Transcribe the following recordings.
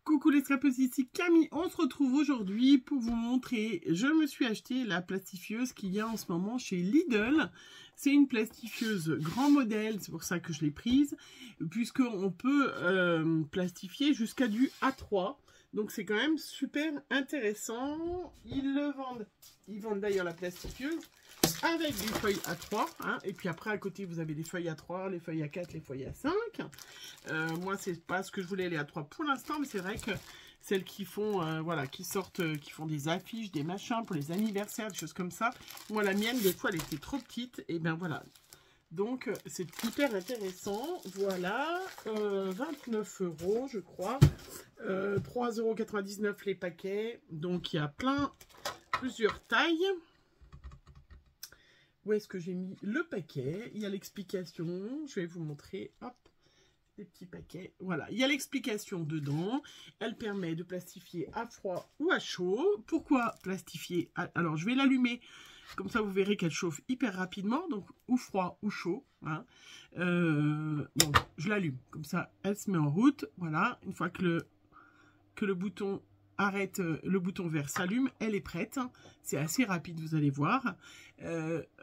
Coucou les scrapeuses, ici Camille. On se retrouve aujourd'hui pour vous montrer, je me suis acheté la plastifieuse qu'il y a en ce moment chez Lidl. C'est une plastifieuse grand modèle, c'est pour ça que je l'ai prise, puisqu'on peut plastifier jusqu'à du A3. Donc c'est quand même super intéressant. Ils vendent d'ailleurs la plastifieuse avec des feuilles A3, hein, et puis après à côté vous avez les feuilles A3, les feuilles A4, les feuilles A5. Moi c'est pas ce que je voulais, les A3 pour l'instant, mais c'est vrai que celles qui font voilà, qui font des affiches, des machins pour les anniversaires, des choses comme ça. Moi la mienne des fois elle était trop petite, et ben voilà. Donc c'est hyper intéressant. Voilà, 29 € je crois, 3,99 € les paquets. Donc il y a plusieurs tailles. Où est-ce que j'ai mis le paquet? Il y a l'explication. Je vais vous montrer. Hop, des petits paquets. Voilà, il y a l'explication dedans. Elle permet de plastifier à froid ou à chaud. Pourquoi plastifier Alors, je vais l'allumer. Comme ça, vous verrez qu'elle chauffe hyper rapidement. Donc, ou froid ou chaud. Hein. Donc, je l'allume. Comme ça, elle se met en route. Voilà, une fois que le bouton arrête, le bouton vert s'allume, elle est prête. C'est assez rapide, vous allez voir.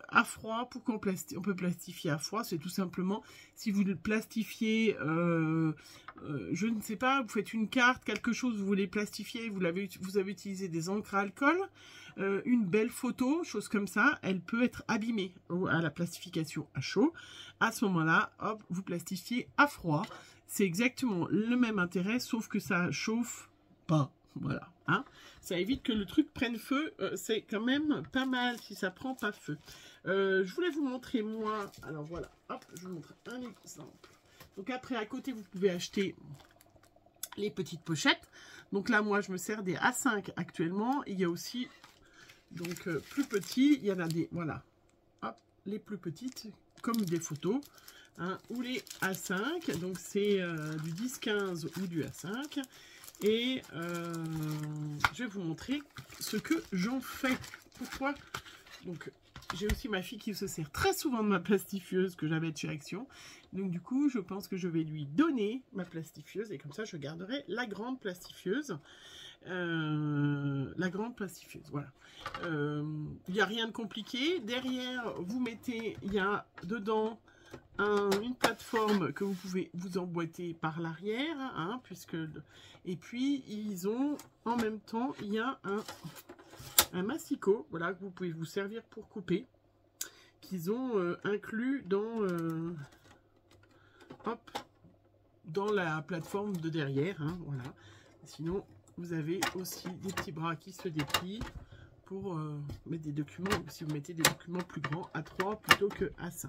À froid, pourquoi on peut plastifier à froid? C'est tout simplement, si vous le plastifiez, je ne sais pas, vous faites une carte, quelque chose, vous voulez plastifier, vous avez utilisé des encres à alcool, une belle photo, chose comme ça, elle peut être abîmée à la plastification à chaud. À ce moment-là, hop, vous plastifiez à froid. C'est exactement le même intérêt, sauf que ça chauffe pas. Voilà, hein. Ça évite que le truc prenne feu. C'est quand même pas mal si ça prend pas feu. Je voulais vous montrer moi. Alors voilà, hop, je vous montre un exemple. Donc après, à côté, vous pouvez acheter les petites pochettes. Donc là, moi, je me sers des A5 actuellement. Il y a aussi, donc, plus petits. Il y en a des, voilà, hop, les plus petites, comme des photos. Hein, ou les A5. Donc c'est du 10-15 ou du A5. Et je vais vous montrer ce que j'en fais. Pourquoi? Donc, j'ai aussi ma fille qui se sert très souvent de ma plastifieuse que j'avais de chez Action. Donc, du coup, je pense que je vais lui donner ma plastifieuse. Et comme ça, je garderai la grande plastifieuse. La grande plastifieuse, voilà. Il n'y a rien de compliqué. Derrière, vous mettez, il y a dedans une plateforme que vous pouvez vous emboîter par l'arrière, hein, et puis ils ont en même temps, il y a un massicot, voilà, que vous pouvez vous servir pour couper, qu'ils ont inclus dans hop, dans la plateforme de derrière, hein, voilà. Sinon vous avez aussi des petits bras qui se déplient pour mettre des documents, si vous mettez des documents plus grands, A3 plutôt que A5.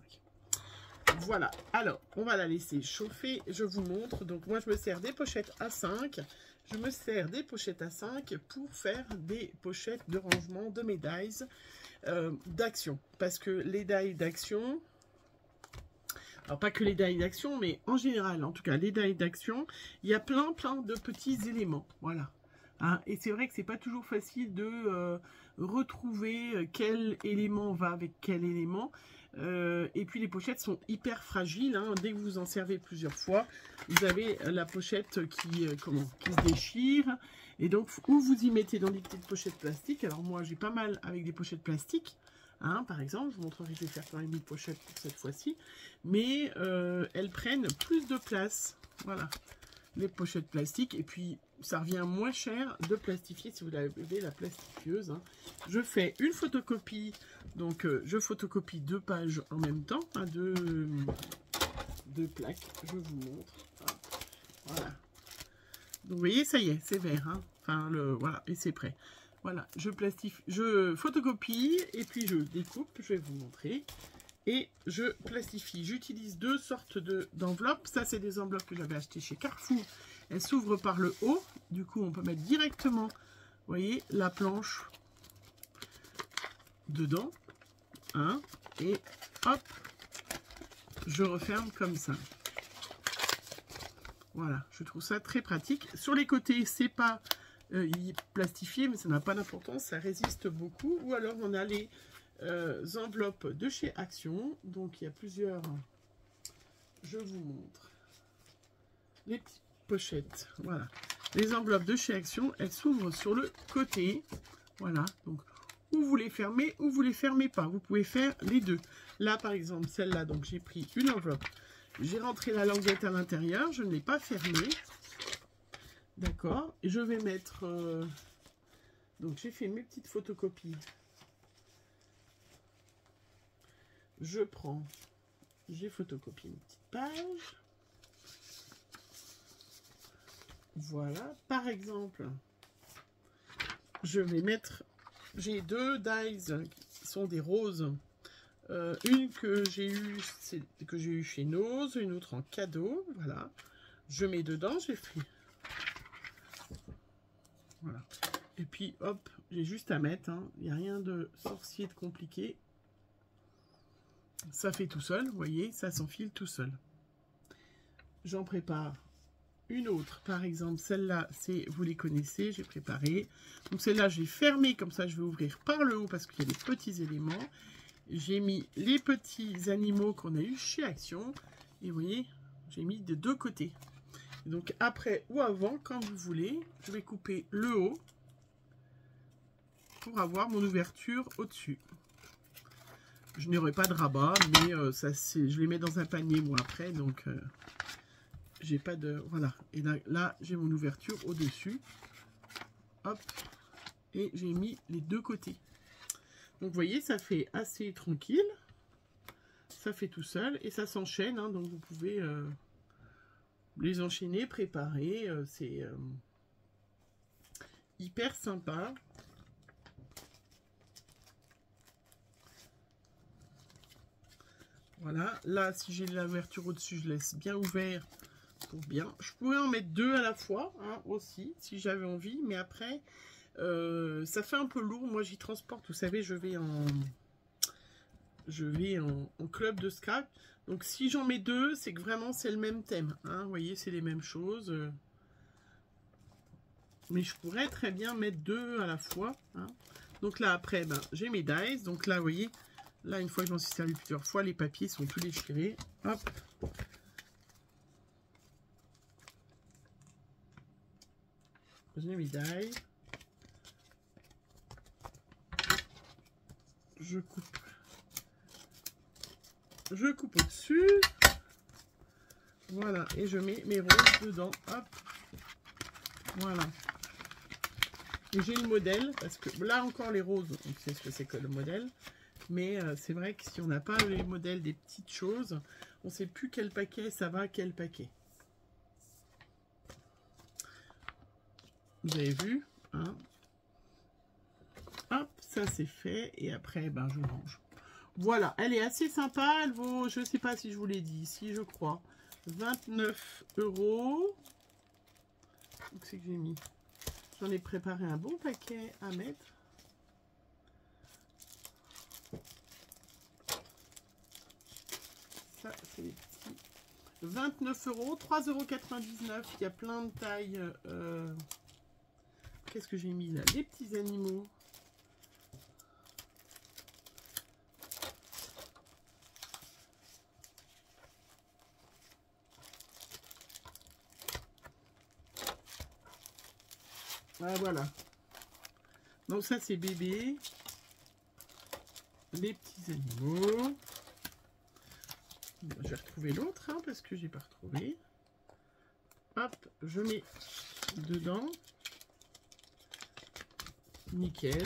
Voilà, alors on va la laisser chauffer, je vous montre. Donc moi je me sers des pochettes A5, je me sers des pochettes A5 pour faire des pochettes de rangement de mes dies d'Action. Parce que les dies d'Action, alors pas que les dies d'Action, mais en général, en tout cas les dies d'Action, il y a plein de petits éléments, voilà. Hein, et c'est vrai que c'est pas toujours facile de retrouver quel élément va avec quel élément. Et puis les pochettes sont hyper fragiles, hein. Dès que vous en servez plusieurs fois, vous avez la pochette qui se déchire. Et donc, ou vous y mettez dans des petites pochettes plastiques. Alors moi, j'ai pas mal avec des pochettes plastiques. Hein, par exemple, je vous montrerai, je vais faire quand même une pochette pour cette fois-ci. Mais elles prennent plus de place. Voilà, les pochettes plastiques. Et puis, ça revient moins cher de plastifier si vous avez la plastifieuse. Hein. Je fais une photocopie. Donc, je photocopie 2 pages en même temps, hein, deux plaques, je vous montre. Voilà. Donc, vous voyez, ça y est, c'est vert. Hein. Enfin, voilà, et c'est prêt. Voilà, je photocopie et puis je découpe, je vais vous montrer. Et je plastifie. J'utilise 2 sortes d'enveloppes. Ça, c'est des enveloppes que j'avais achetées chez Carrefour. Elles s'ouvrent par le haut. Du coup, on peut mettre directement, vous voyez, la planche dedans. Hein, et hop, je referme comme ça. Voilà, je trouve ça très pratique. Sur les côtés, c'est pas plastifié, mais ça n'a pas d'importance, ça résiste beaucoup. Ou alors, on a les enveloppes de chez Action. Donc, il y a plusieurs, je vous montre, les petites pochettes. Voilà, Les enveloppes de chez Action, elles s'ouvrent sur le côté. Voilà, donc ou vous les fermez ou vous les fermez pas. Vous pouvez faire les deux. Là, par exemple, celle-là, donc j'ai pris une enveloppe. J'ai rentré la languette à l'intérieur, je ne l'ai pas fermée. D'accord. Et je vais mettre... donc j'ai fait mes petites photocopies. Je prends... J'ai photocopié une petite page. Voilà. Par exemple, je vais mettre... J'ai deux dies qui sont des roses. Une que j'ai eue chez Nose, une autre en cadeau. Voilà. Je mets dedans, j'ai fait... Voilà. Et puis, hop, j'ai juste à mettre. Hein. Il n'y a rien de sorcier, de compliqué. Ça fait tout seul, vous voyez, ça s'enfile tout seul. J'en prépare une autre. Par exemple, celle-là, c'est, vous les connaissez, j'ai préparé. Donc celle-là, j'ai fermé, comme ça, je vais ouvrir par le haut parce qu'il y a des petits éléments. J'ai mis les petits animaux qu'on a eu chez Action. Et vous voyez, j'ai mis de deux côtés. Donc après ou avant, quand vous voulez, je vais couper le haut pour avoir mon ouverture au-dessus. Je n'aurai pas de rabat, mais ça, je les mets dans un panier moi après, donc j'ai pas de... Voilà, et là j'ai mon ouverture au-dessus. Hop, et j'ai mis les deux côtés. Donc vous voyez, ça fait assez tranquille. Ça fait tout seul et ça s'enchaîne, hein, donc vous pouvez les enchaîner, préparer. C'est hyper sympa. Voilà, là si j'ai l'ouverture au-dessus, je laisse bien ouvert pour bien. Je pourrais en mettre deux à la fois, hein, aussi, si j'avais envie, mais après, ça fait un peu lourd. Moi j'y transporte, vous savez, je vais en club de scrap. Donc si j'en mets deux, c'est que vraiment c'est le même thème, hein, vous voyez, c'est les mêmes choses. Mais je pourrais très bien mettre deux à la fois, hein. Donc là après, ben, j'ai mes dies, donc là vous voyez. Là, une fois que j'en suis servi plusieurs fois, les papiers sont tous déchirés. Hop. J'ai mes die. Je coupe. Je coupe au-dessus. Voilà. Et je mets mes roses dedans. Hop. Voilà. Et j'ai le modèle. Parce que là encore, les roses, on sait ce que c'est que le modèle. Mais c'est vrai que si on n'a pas les modèles des petites choses, on ne sait plus quel paquet ça va, quel paquet. Vous avez vu, hein? Hop, ça c'est fait. Et après, ben, je range. Voilà, elle est assez sympa. Elle vaut, je ne sais pas si je vous l'ai dit, si je crois, 29 €. Donc c'est que j'ai mis. J'en ai préparé un bon paquet à mettre. Ça, c'est les petits. 29 €, 3,99 €. Il y a plein de tailles. Qu'est-ce que j'ai mis là? Les petits animaux. Ah, voilà. Donc ça, c'est bébé. Les petits animaux. Je vais retrouver l'autre, hein, parce que j'ai pas retrouvé. Hop, je mets dedans. Nickel.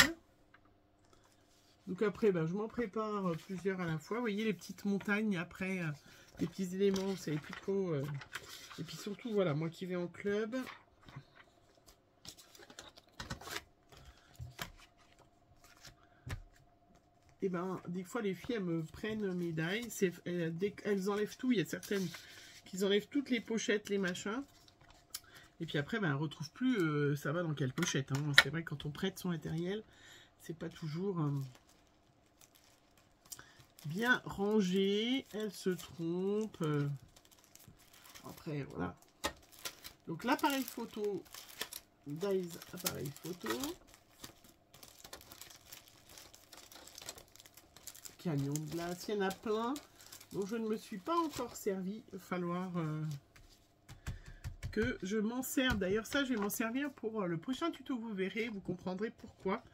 Donc après, ben, je m'en prépare plusieurs à la fois. Vous voyez les petites montagnes après, les petits éléments, vous savez plus trop. Et puis surtout, voilà, moi qui vais en club. Et ben, des fois, les filles, elles me prennent mes dies. Dès qu'elles enlèvent tout, il y a certaines qui enlèvent toutes les pochettes, les machins. Et puis après, ben, elles ne retrouvent plus ça va dans quelle pochette. Hein. C'est vrai que quand on prête son matériel, c'est pas toujours bien rangé. Elles se trompent. Après, voilà. Donc l'appareil photo, dies appareil photo. Camion de glace, il y en a plein dont je ne me suis pas encore servi. Il va falloir que je m'en sers. D'ailleurs, ça, je vais m'en servir pour le prochain tuto. Vous verrez, vous comprendrez pourquoi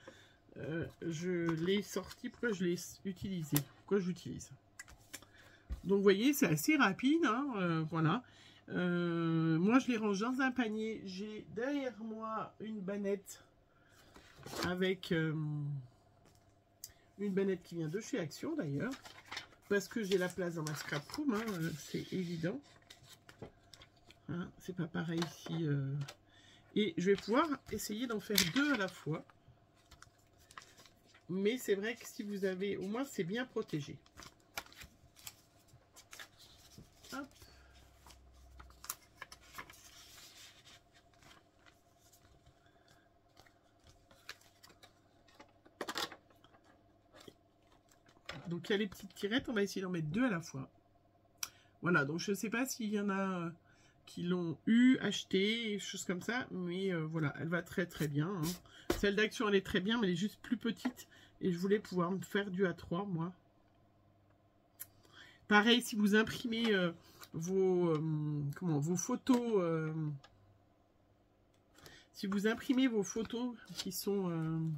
je l'ai sorti, pourquoi je l'ai utilisé, pourquoi je l'utilise. Donc, vous voyez, c'est assez rapide. Hein, voilà. Moi, je les range dans un panier. J'ai derrière moi une bannette avec une bannette qui vient de chez Action, d'ailleurs. Parce que j'ai la place dans ma scrap room, hein, c'est évident. Hein, c'est pas pareil ici. Et je vais pouvoir essayer d'en faire 2 à la fois. Mais c'est vrai que si vous avez... Au moins, c'est bien protégé. Hop. Donc, il y a les petites tirettes. On va essayer d'en mettre 2 à la fois. Voilà, donc je ne sais pas s'il y en a qui l'ont eu, acheté, choses comme ça. Mais voilà, elle va très très bien. Hein. Celle d'Action, elle est très bien, mais elle est juste plus petite. Et je voulais pouvoir me faire du A3, moi. Pareil, si vous imprimez vos photos... si vous imprimez vos photos qui sont...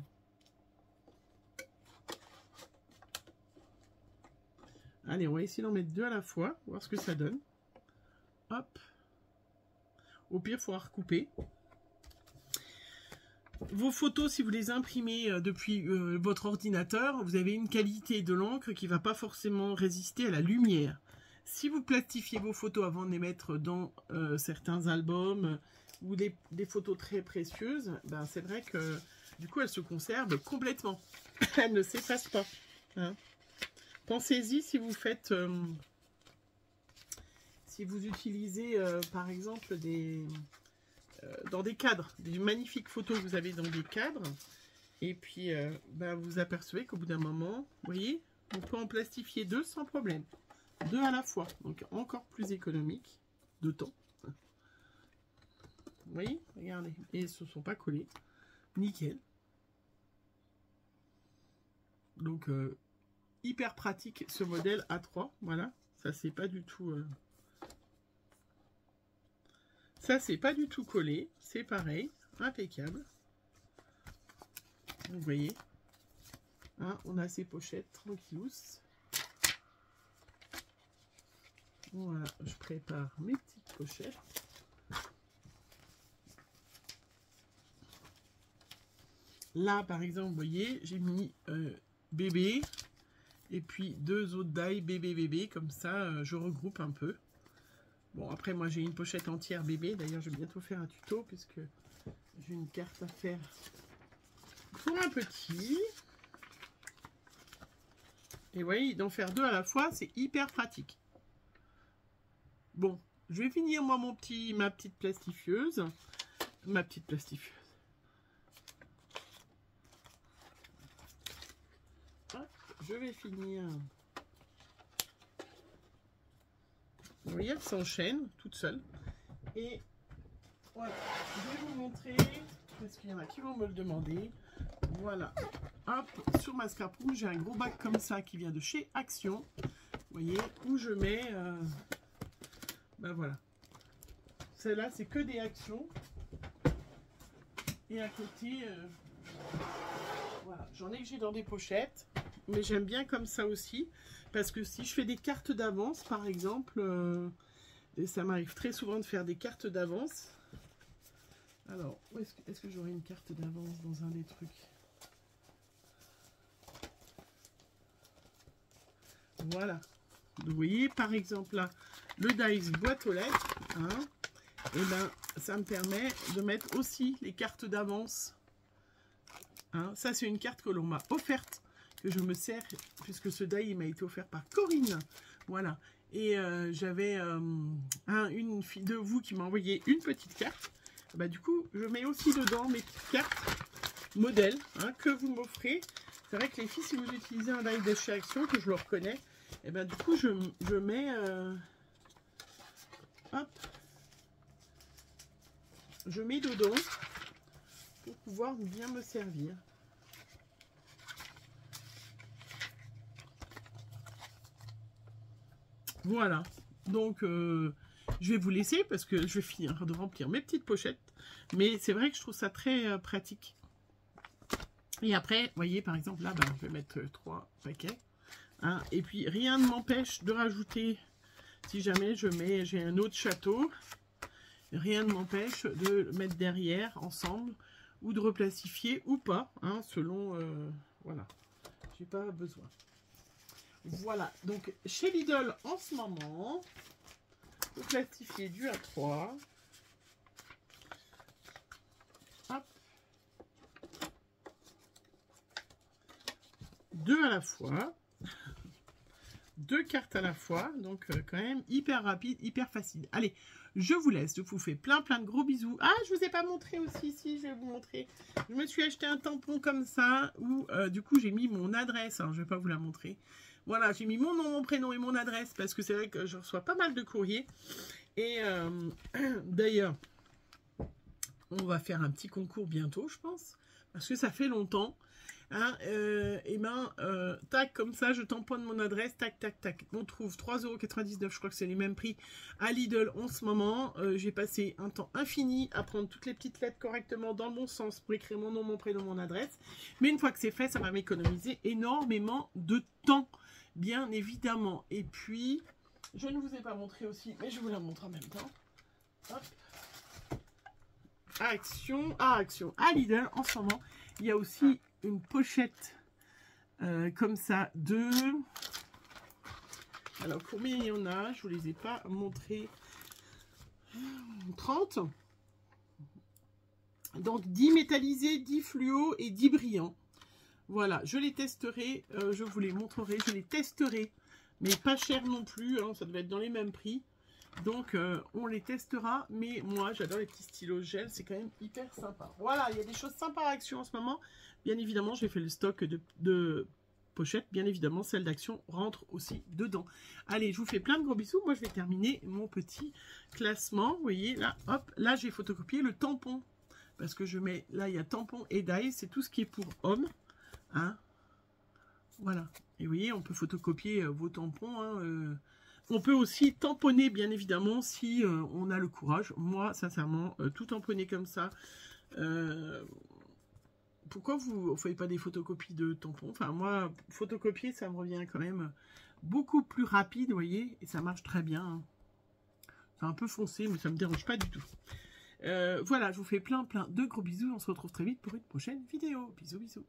Allez, on va essayer d'en mettre 2 à la fois, voir ce que ça donne. Hop. Au pire, il faudra recouper. Vos photos, si vous les imprimez depuis votre ordinateur, vous avez une qualité de l'encre qui ne va pas forcément résister à la lumière. Si vous plastifiez vos photos avant de les mettre dans certains albums ou des photos très précieuses, ben c'est vrai que du coup, elles se conservent complètement. Elles ne s'effacent pas. Hein. Pensez-y si vous faites, si vous utilisez par exemple dans des cadres, des magnifiques photos que vous avez dans des cadres, et puis ben, vous apercevez qu'au bout d'un moment, vous voyez, on peut en plastifier 2 sans problème, 2 à la fois, donc encore plus économique de temps. Vous voyez, regardez, et ils ne se sont pas collés, nickel. Donc hyper pratique ce modèle A3, voilà, ça c'est pas du tout ça c'est pas du tout collé, c'est pareil, impeccable. Vous voyez, hein, on a ces pochettes tranquillous. Voilà, je prépare mes petites pochettes. Là par exemple, vous voyez, j'ai mis bébé. Et puis 2 autres die bébé, comme ça je regroupe un peu. Bon, après moi j'ai une pochette entière bébé, d'ailleurs je vais bientôt faire un tuto puisque j'ai une carte à faire pour un petit. Et vous voyez, d'en faire 2 à la fois, c'est hyper pratique. Bon, je vais finir moi ma petite plastifieuse. Hop, je vais finir. Vous voyez, elle s'enchaîne toute seule. Et voilà, je vais vous montrer, parce qu'il y en a qui vont me le demander. Voilà, hop, sur ma scrap room, j'ai un gros bac comme ça qui vient de chez Action. Vous voyez, où je mets, ben voilà. Celle-là, c'est que des Actions. Et à côté, voilà, j'en ai que j'ai dans des pochettes. Mais j'aime bien comme ça aussi. Parce que si je fais des cartes d'avance, par exemple, et ça m'arrive très souvent de faire des cartes d'avance. Alors, est-ce que j'aurai une carte d'avance dans un des trucs? Voilà. Vous voyez, par exemple, là, le Dice boîte aux lettres, hein, et ben, ça me permet de mettre aussi les cartes d'avance. Hein, ça, c'est une carte que l'on m'a offerte, que je me sers, puisque ce die m'a été offert par Corinne. Voilà. Et j'avais une fille de vous qui m'a envoyé une petite carte. Bah, du coup, je mets aussi dedans mes petites cartes modèles, hein, que vous m'offrez. C'est vrai que les filles, si vous utilisez un die de chez Action, que je le reconnais, et ben du coup, je mets... hop. Je mets dedans pour pouvoir bien me servir. Voilà. Donc, Je vais vous laisser parce que je vais finir de remplir mes petites pochettes. Mais c'est vrai que je trouve ça très pratique. Et après, vous voyez, par exemple, là, ben, je vais mettre 3 paquets. Hein, et puis, rien ne m'empêche de rajouter, si jamais j'ai un autre château, rien ne m'empêche de le mettre derrière, ensemble, ou de replacifier ou pas, hein, selon, voilà, j'ai pas besoin. Voilà, donc, chez Lidl, en ce moment, vous plastifiez du A3. Hop. 2 à la fois. 2 cartes à la fois, donc quand même hyper rapide, hyper facile. Allez, je vous laisse, je vous fais plein de gros bisous. Ah, je vous ai pas montré aussi, si, je vais vous montrer. Je me suis acheté un tampon comme ça, où du coup j'ai mis mon adresse, alors je vais pas vous la montrer. Voilà, j'ai mis mon nom, mon prénom et mon adresse, parce que c'est vrai que je reçois pas mal de courriers. Et d'ailleurs, on va faire un petit concours bientôt, je pense, parce que ça fait longtemps. Hein, et ben, tac, comme ça, je tamponne mon adresse, tac, tac, tac. On trouve 3,99 €, je crois que c'est les mêmes prix à Lidl en ce moment. J'ai passé un temps infini à prendre toutes les petites lettres correctement dans le bon sens pour écrire mon nom, mon prénom, mon adresse. Mais une fois que c'est fait, ça va m'économiser énormément de temps, bien évidemment. Et puis, je ne vous ai pas montré aussi, mais je vous la montre en même temps. Hop. Action, à Lidl en ce moment, il y a aussi une pochette comme ça de... Alors, combien il y en a? Je ne vous les ai pas montrés. 30. Donc, 10 métallisés, 10 fluo et 10 brillants. Voilà, je les testerai, je vous les montrerai, je les testerai. Mais pas cher non plus, hein, ça devait être dans les mêmes prix. Donc, on les testera. Mais moi, j'adore les petits stylos gel. C'est quand même hyper sympa. Voilà, il y a des choses sympas à Action en ce moment. Bien évidemment, j'ai fait le stock de pochettes. Bien évidemment, celle d'Action rentre aussi dedans. Allez, je vous fais plein de gros bisous. Moi, je vais terminer mon petit classement. Vous voyez, là, hop. Là, j'ai photocopié le tampon. Parce que je mets... Là, il y a tampon et die. C'est tout ce qui est pour hommes. Hein, voilà. Et vous voyez, on peut photocopier vos tampons, hein, on peut aussi tamponner, bien évidemment, si on a le courage. Moi, sincèrement, tout tamponner comme ça. Pourquoi vous ne faites pas des photocopies de tampons? Enfin, moi, photocopier, ça me revient quand même beaucoup plus rapide, vous voyez. Et ça marche très bien. Hein. C'est un peu foncé, mais ça ne me dérange pas du tout. Voilà, je vous fais plein de gros bisous. On se retrouve très vite pour une prochaine vidéo. Bisous, bisous.